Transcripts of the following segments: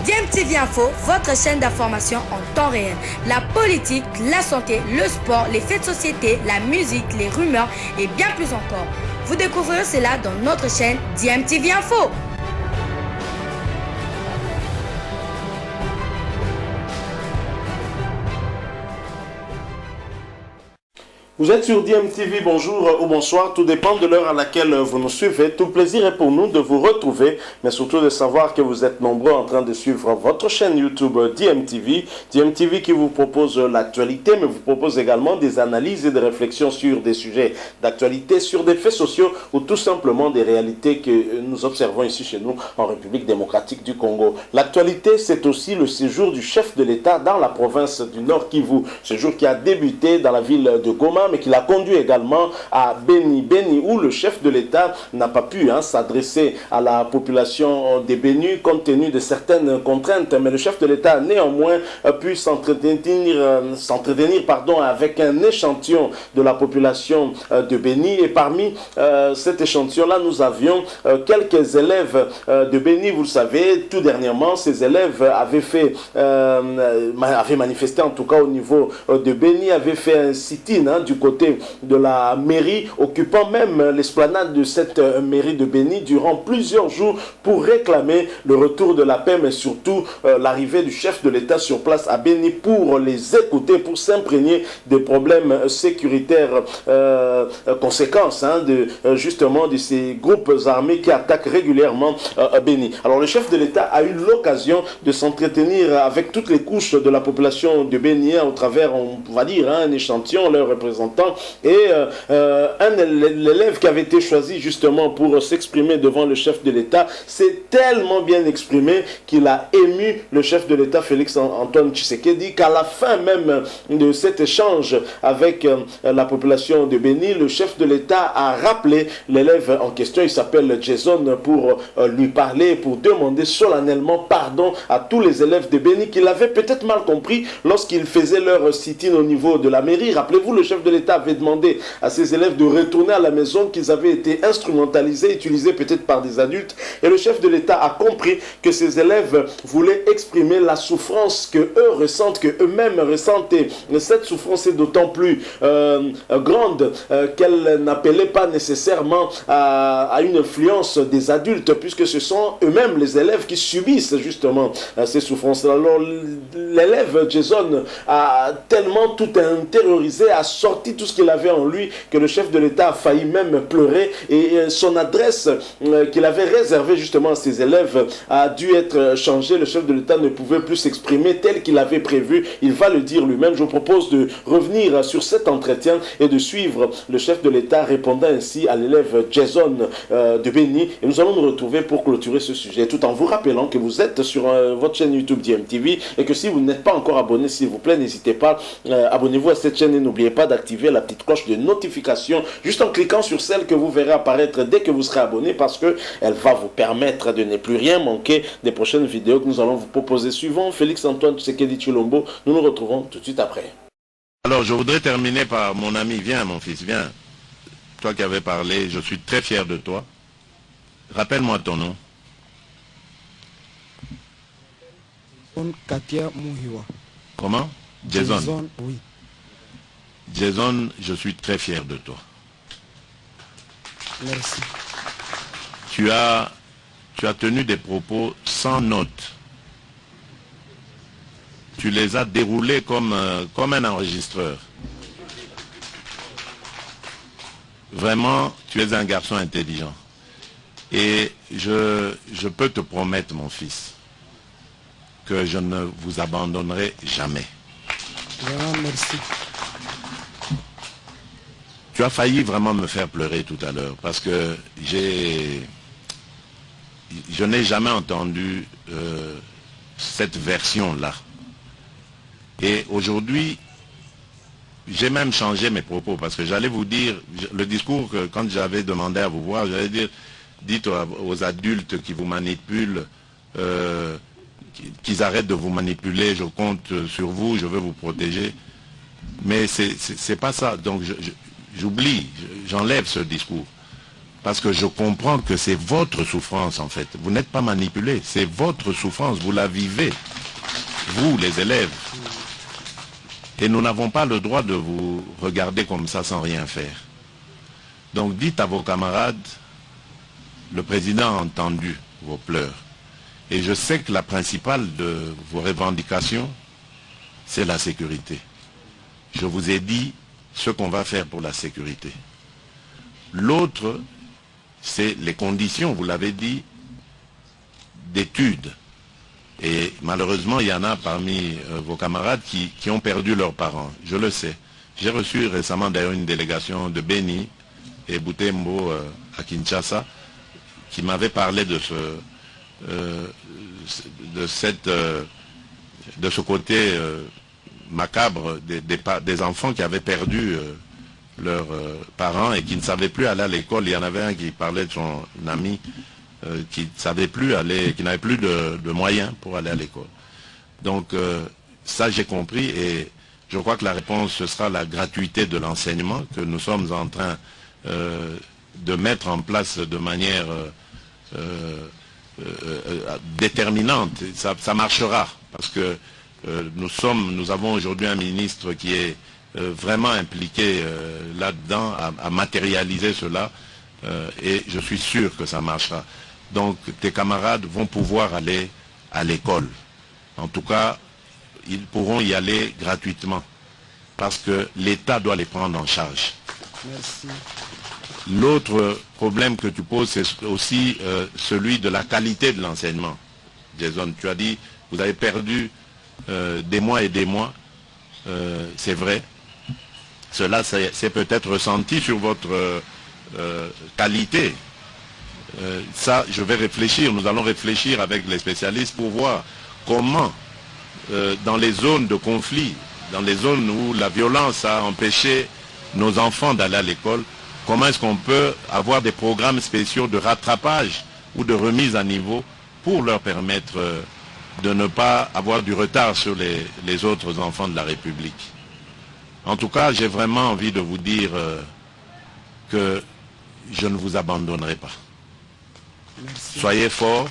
DMTV Info, votre chaîne d'information en temps réel. La politique, la santé, le sport, les faits de société, la musique, les rumeurs et bien plus encore. Vous découvrirez cela dans notre chaîne DMTV Info. Vous êtes sur DMTV, bonjour ou bonsoir, tout dépend de l'heure à laquelle vous nous suivez. Tout plaisir est pour nous de vous retrouver, mais surtout de savoir que vous êtes nombreux en train de suivre votre chaîne YouTube DMTV. DMTV qui vous propose l'actualité, mais vous propose également des analyses et des réflexions sur des sujets d'actualité, sur des faits sociaux ou tout simplement des réalités que nous observons ici chez nous en République démocratique du Congo. L'actualité, c'est aussi le séjour du chef de l'État dans la province du Nord Kivu. Séjour qui a débuté dans la ville de Goma, mais qui l'a conduit également à Beni, où le chef de l'État n'a pas pu s'adresser à la population des Bénis compte tenu de certaines contraintes. Mais le chef de l'État a néanmoins pu s'entretenir avec un échantillon de la population de Beni. Et parmi cet échantillon-là, nous avions quelques élèves de Beni. Vous le savez, tout dernièrement, ces élèves avaient manifesté, en tout cas au niveau de Beni, avaient fait un sit-in du côté de la mairie, occupant même l'esplanade de cette mairie de Beni durant plusieurs jours pour réclamer le retour de la paix, mais surtout l'arrivée du chef de l'État sur place à Beni pour les écouter, pour s'imprégner des problèmes sécuritaires conséquences justement de ces groupes armés qui attaquent régulièrement Beni. Alors le chef de l'État a eu l'occasion de s'entretenir avec toutes les couches de la population de Beni au travers, on va dire, un échantillon, leur représentant, et l'élève qui avait été choisi justement pour s'exprimer devant le chef de l'État s'est tellement bien exprimé qu'il a ému le chef de l'État Félix Antoine Tshisekedi, qu'à la fin même de cet échange avec la population de Beni, le chef de l'État a rappelé l'élève en question, il s'appelle Jason, pour lui parler, pour demander solennellement pardon à tous les élèves de Beni qu'il avait peut-être mal compris lorsqu'ils faisaient leur sit-in au niveau de la mairie. Rappelez-vous, le chef de l'État avait demandé à ses élèves de retourner à la maison, qu'ils avaient été instrumentalisés, utilisés peut-être par des adultes. Et le chef de l'État a compris que ses élèves voulaient exprimer la souffrance que eux ressentent, que eux-mêmes ressentent. Et cette souffrance est d'autant plus grande qu'elle n'appelait pas nécessairement à une influence des adultes, puisque ce sont eux-mêmes les élèves qui subissent justement ces souffrances. Alors l'élève Jason a tellement tout intériorisé, a sorti tout ce qu'il avait en lui, que le chef de l'État a failli même pleurer, et son adresse qu'il avait réservée justement à ses élèves a dû être changée. Le chef de l'État ne pouvait plus s'exprimer tel qu'il avait prévu, il va le dire lui-même. Je vous propose de revenir sur cet entretien et de suivre le chef de l'État répondant ainsi à l'élève Jason de Beni, et nous allons nous retrouver pour clôturer ce sujet, tout en vous rappelant que vous êtes sur votre chaîne YouTube DMTV, et que si vous n'êtes pas encore abonné, s'il vous plaît, n'hésitez pas, abonnez-vous à cette chaîne et n'oubliez pas d'activer la petite cloche de notification juste en cliquant sur celle que vous verrez apparaître dès que vous serez abonné, parce que elle va vous permettre de ne plus rien manquer des prochaines vidéos que nous allons vous proposer. Suivant Félix Antoine Tshisekedi Tshilombo, nous nous retrouvons tout de suite après. Alors je voudrais terminer par mon ami. Viens mon fils, viens. Toi qui avais parlé, je suis très fier de toi. Rappelle-moi ton nom. Katia Muhiwa. Comment? Jason. Jason, oui. Jason, je suis très fier de toi. Merci. Tu as tenu des propos sans note. Tu les as déroulés comme un enregistreur. Vraiment, tu es un garçon intelligent. Et je peux te promettre, mon fils, que je ne vous abandonnerai jamais. Vraiment, merci. Tu as failli vraiment me faire pleurer tout à l'heure, parce que je n'ai jamais entendu cette version-là. Et aujourd'hui, j'ai même changé mes propos, parce que j'allais vous dire, le discours que quand j'avais demandé à vous voir, j'allais dire, dites aux adultes qui vous manipulent, qu'ils arrêtent de vous manipuler, je compte sur vous, je veux vous protéger. Mais c'est pas ça, donc j'oublie, j'enlève ce discours. parce que je comprends que c'est votre souffrance en fait. Vous n'êtes pas manipulé, c'est votre souffrance, vous la vivez, vous les élèves. Et nous n'avons pas le droit de vous regarder comme ça sans rien faire. Donc dites à vos camarades, le président a entendu vos pleurs. Et je sais que la principale de vos revendications, c'est la sécurité. Je vous ai dit ce qu'on va faire pour la sécurité. L'autre, c'est les conditions, vous l'avez dit, d'études. Et malheureusement, il y en a parmi vos camarades qui ont perdu leurs parents. Je le sais. J'ai reçu récemment d'ailleurs une délégation de Beni et Butembo à Kinshasa qui m'avait parlé de ce côté macabre des enfants qui avaient perdu leurs parents et qui ne savaient plus aller à l'école. Il y en avait un qui parlait de son ami qui ne savait plus aller, qui n'avait plus de moyens pour aller à l'école. Donc ça j'ai compris et je crois que la réponse ce sera la gratuité de l'enseignement que nous sommes en train de mettre en place de manière déterminante. Ça marchera parce que nous avons aujourd'hui un ministre qui est vraiment impliqué là-dedans à matérialiser cela et je suis sûr que ça marchera. Donc tes camarades vont pouvoir aller à l'école. En tout cas, ils pourront y aller gratuitement parce que l'État doit les prendre en charge. Merci. L'autre problème que tu poses, c'est aussi celui de la qualité de l'enseignement. Jason, tu as dit, vous avez perdu des mois et des mois. C'est vrai. Cela c'est peut-être ressenti sur votre qualité. Ça, je vais réfléchir. Nous allons réfléchir avec les spécialistes pour voir comment, dans les zones de conflit, dans les zones où la violence a empêché nos enfants d'aller à l'école, comment est-ce qu'on peut avoir des programmes spéciaux de rattrapage ou de remise à niveau pour leur permettre de ne pas avoir du retard sur les autres enfants de la République. En tout cas, j'ai vraiment envie de vous dire que je ne vous abandonnerai pas. Merci. Soyez forts,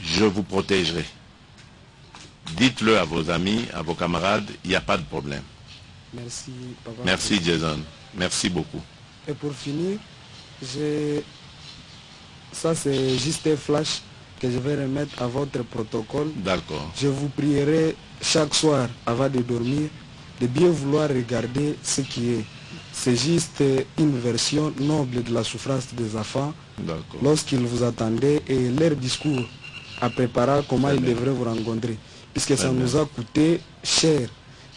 je vous protégerai. Dites-le à vos amis, à vos camarades, il n'y a pas de problème. Merci, papa. Merci Jason, merci beaucoup. Et pour finir, ça c'est juste un flash que je vais remettre à votre protocole. D'accord. Je vous prierai chaque soir avant de dormir de bien vouloir regarder ce qui est. C'est juste une version noble de la souffrance des enfants lorsqu'ils vous attendaient et leur discours à préparer comment ils devraient vous rencontrer. Puisque ça nous a coûté cher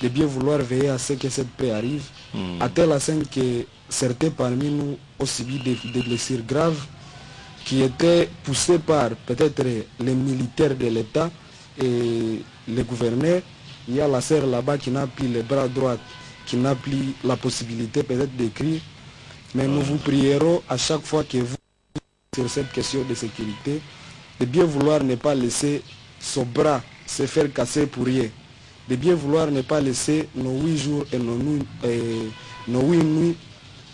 de bien vouloir veiller à ce que cette paix arrive, à tel point que certains parmi nous ont subi des blessures graves qui étaient poussées par peut-être les militaires de l'État et les gouverneurs. Il y a la sœur là-bas qui n'a plus les bras droits, qui n'a plus la possibilité peut-être d'écrire. Mais nous vous prierons à chaque fois que vous, sur cette question de sécurité, de bien vouloir ne pas laisser son bras se faire casser pour rien. De bien vouloir ne pas laisser nos 8 jours et nos 8 nuits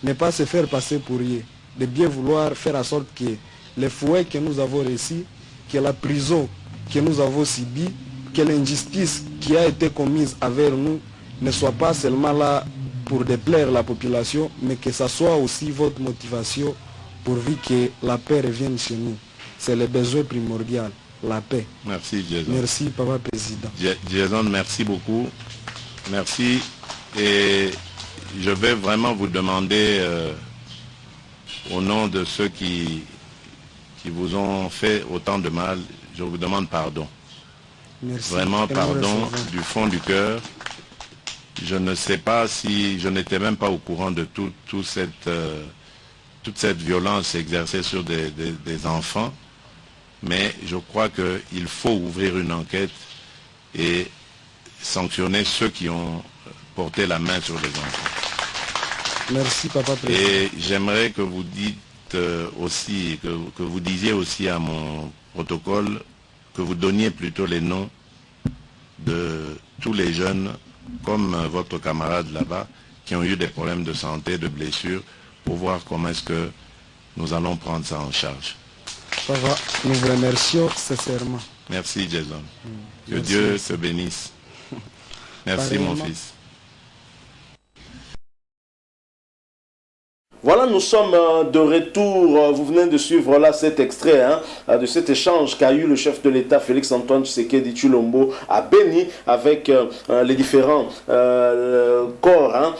ne pas se faire passer pour rien. De bien vouloir faire en sorte que les fouets que nous avons reçus, que la prison que nous avons subie, que l'injustice qui a été commise envers nous ne soit pas seulement là pour déplaire la population, mais que ça soit aussi votre motivation pourvu que la paix revienne chez nous. C'est le besoin primordial, la paix. Merci Jason. Merci Papa Président. Jason, merci beaucoup. Merci. Et je vais vraiment vous demander, au nom de ceux qui vous ont fait autant de mal, je vous demande pardon. Merci. Vraiment pardon du fond du cœur. Je ne sais pas si je n'étais même pas au courant de toute cette violence exercée sur des enfants, mais je crois qu'il faut ouvrir une enquête et sanctionner ceux qui ont porté la main sur les enfants. Merci Papa Président. Et j'aimerais que vous dites aussi, que vous disiez aussi à mon protocole, que vous donniez plutôt les noms de tous les jeunes, comme votre camarade là-bas, qui ont eu des problèmes de santé, de blessures, pour voir comment est-ce que nous allons prendre ça en charge. Ça va, nous vous remercions sincèrement. Merci Jason. Que Dieu te bénisse. Merci mon fils. Voilà, nous sommes de retour. Vous venez de suivre là cet extrait de cet échange qu'a eu le chef de l'État Félix-Antoine Tshisekedi Tshilombo à Béni avec les différents corps,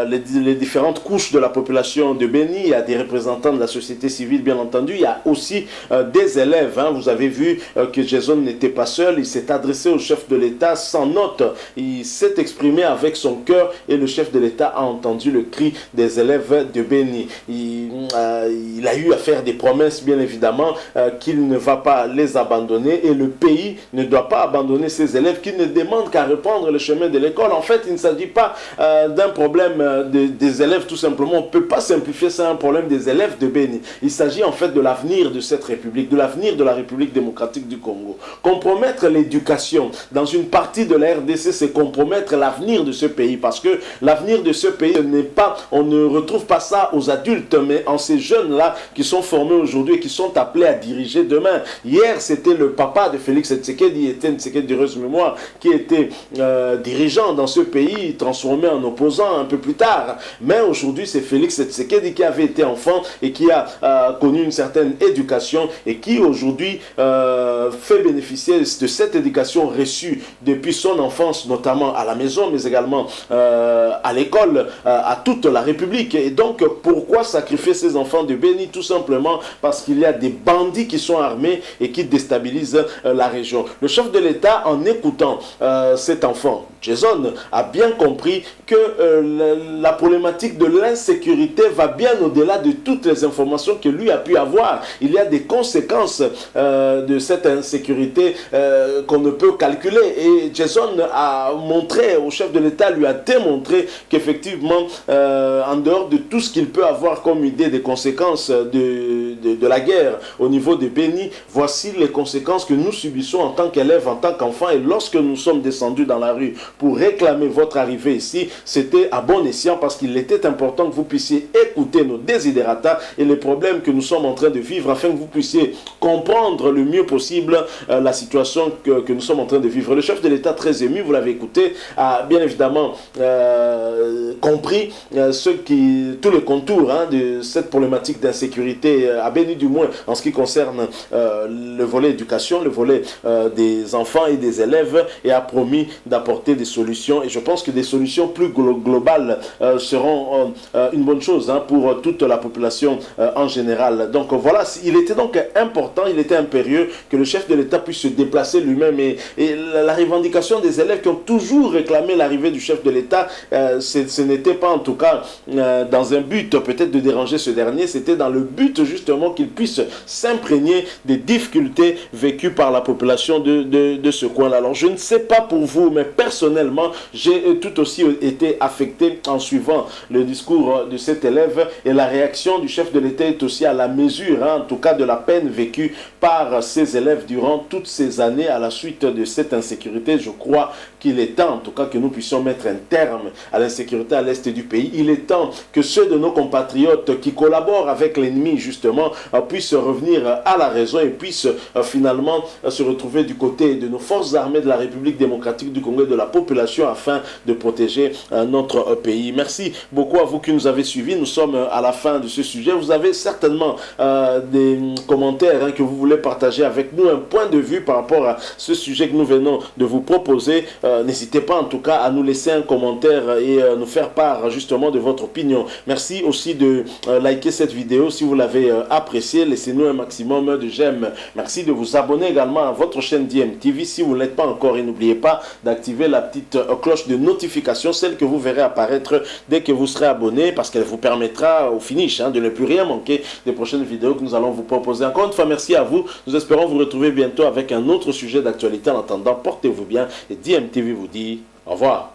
les différentes couches de la population de Béni. Il y a des représentants de la société civile, bien entendu. Il y a aussi des élèves. Vous avez vu que Jason n'était pas seul. Il s'est adressé au chef de l'État sans note. Il s'est exprimé avec son cœur et le chef de l'État a entendu le cri des élèves de Béni. Il a eu à faire des promesses, bien évidemment, qu'il ne va pas les abandonner et le pays ne doit pas abandonner ses élèves qui ne demandent qu'à reprendre le chemin de l'école. En fait, il ne s'agit pas d'un problème des élèves, tout simplement. On ne peut pas simplifier ça un problème des élèves de Béni. Il s'agit en fait de l'avenir de cette République, de l'avenir de la République démocratique du Congo. Compromettre l'éducation dans une partie de la RDC, c'est compromettre l'avenir de ce pays parce que l'avenir de ce pays n'est pas, on ne retrouve pas ça aux adultes, mais en ces jeunes-là qui sont formés aujourd'hui et qui sont appelés à diriger demain. Hier, c'était le papa de Félix Tshisekedi, Étienne Tshisekedi d'heureuse mémoire, qui était dirigeant dans ce pays, transformé en opposant un peu plus tard. Mais aujourd'hui, c'est Félix Tshisekedi qui avait été enfant et qui a connu une certaine éducation et qui aujourd'hui fait bénéficier de cette éducation reçue depuis son enfance, notamment à la maison, mais également à l'école, à toute la République. Et donc, pourquoi sacrifier ces enfants de Béni? Tout simplement parce qu'il y a des bandits qui sont armés et qui déstabilisent la région. Le chef de l'État, en écoutant cet enfant, Jason, a bien compris que la problématique de l'insécurité va bien au-delà de toutes les informations que lui a pu avoir. Il y a des conséquences de cette insécurité qu'on ne peut calculer. Et Jason a montré, au chef de l'État lui a démontré qu'effectivement, en dehors de tout ce qu'il peut avoir comme idée des conséquences de la guerre au niveau de Béni, voici les conséquences que nous subissons en tant qu'élèves, en tant qu'enfants. Et lorsque nous sommes descendus dans la rue pour réclamer votre arrivée ici, c'était à bon escient parce qu'il était important que vous puissiez écouter nos désidératas et les problèmes que nous sommes en train de vivre afin que vous puissiez comprendre le mieux possible la situation que nous sommes en train de vivre. Le chef de l'État, très ému, vous l'avez écouté, a bien évidemment compris tous les contours de cette problématique d'insécurité à Béni, du moins en ce qui concerne le volet éducation, le volet des enfants et des élèves, et a promis d'apporter des solutions. Et je pense que des solutions plus globales seront une bonne chose pour toute la population en général. Donc voilà, il était donc important, il était impérieux que le chef de l'État puisse se déplacer lui-même. Et la revendication des élèves qui ont toujours réclamé l'arrivée du chef de l'État, ce n'était pas en tout cas dans un but peut-être de déranger ce dernier, c'était dans le but justement qu'il puisse s'imprégner des difficultés vécues par la population de ce coin-là. Alors je ne sais pas pour vous, mais personnellement, j'ai tout aussi été affecté en suivant le discours de cet élève, et la réaction du chef de l'État est aussi à la mesure, en tout cas de la peine vécue par ces élèves durant toutes ces années à la suite de cette insécurité. Je crois qu'il est temps, en tout cas, que nous puissions mettre un terme à l'insécurité à l'est du pays. Il est temps que ceux de nos compatriotes qui collaborent avec l'ennemi, justement, puissent revenir à la raison et puissent finalement se retrouver du côté de nos forces armées de la République démocratique du Congo et de la population afin de protéger notre pays. Merci beaucoup à vous qui nous avez suivis. Nous sommes à la fin de ce sujet. Vous avez certainement des commentaires que vous voulez partager avec nous, un point de vue par rapport à ce sujet que nous venons de vous proposer. N'hésitez pas en tout cas à nous laisser un commentaire et nous faire part justement de votre opinion. Merci aussi de liker cette vidéo si vous l'avez appréciée. Laissez-nous un maximum de j'aime. Merci de vous abonner également à votre chaîne DMTV si vous ne l'êtes pas encore, et n'oubliez pas d'activer la petite cloche de notification, celle que vous verrez apparaître dès que vous serez abonné, parce qu'elle vous permettra au finish de ne plus rien manquer des prochaines vidéos que nous allons vous proposer. Encore une fois, merci à vous. Nous espérons vous retrouver bientôt avec un autre sujet d'actualité. En attendant, portez-vous bien et DMTV vous dit au revoir.